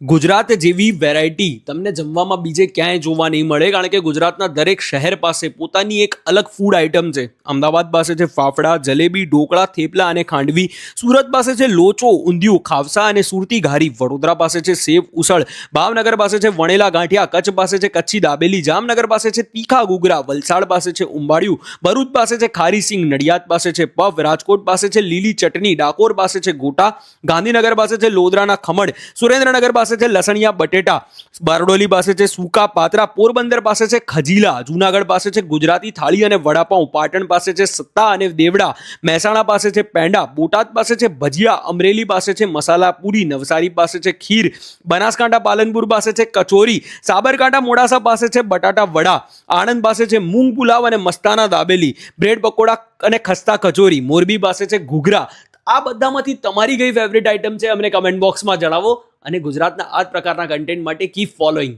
ગુજરાત જેવી વેરાયટી તમને જમવામાં બીજે ક્યાંય જોવા નહીં મળે, કારણ કે ગુજરાતના દરેક શહેર પાસે પોતાની એક અલગ ફૂડ આઇટમ છે. અમદાવાદ પાસે છે ફાફડા, જલેબી, ઢોકળા, થેપલા અને ખાંડવી. સુરત પાસે છે લોચો, ઊંધિયું, ખાવસા અને સુરતી ઘારી. વડોદરા પાસે છે સેવ ઉસળ. ભાવનગર પાસે છે વણેલા ગાંઠિયા. કચ્છ પાસે છે કચ્છી દાબેલી. જામનગર પાસે છે તીખા ઘૂઘરા. વલસાડ પાસે છે ઉંબાડિયું. ભરૂચ પાસે છે ખારી સિંગ. નડિયાદ પાસે છે પફ. રાજકોટ પાસે છે લીલી ચટણી. ડાકોર પાસે છે ગોટા. ગાંધીનગર પાસે છે લોદરાના ખમણ. સુરેન્દ્રનગર પાસે છે લસણિયા બટેટા. બારડોલી પાસે છે સૂકા પાત્રા. પોરબંદર પાસે છે ખજીલા. જૂનાગઢ પાસે છે ગુજરાતી થાળી અને વડાપાઉં. પાટણ પાસે છે સત્તા અને દેવડા. મહેસાણા પાસે છે પેંડા. બોટાદ પાસે છે ભજીયા. અમરેલી પાસે છે મસાલા પૂરી. નવસારી પાસે છે ખીર. બનાસકાંઠા પાલનપુર પાસે છે કચોરી. સાબરકાંઠા મોડાસા પાસે છે બટાટા વડા. આણંદ પાસે છે મૂંગ પુલાવ અને મસ્તાના દાબેલી. બ્રેડ પકોડા અને ખસ્તા કચોરી. મોરબી પાસે છે ઘૂઘરા. આ બધામાંથી તમારી કઈ ફેવરેટ આઇટમ છે અમને કમેન્ટ બોક્સમાં જણાવો. અને ગુજરાતના આ જ પ્રકારના કન્ટેન્ટ માટે કીપ ફોલોઈંગ.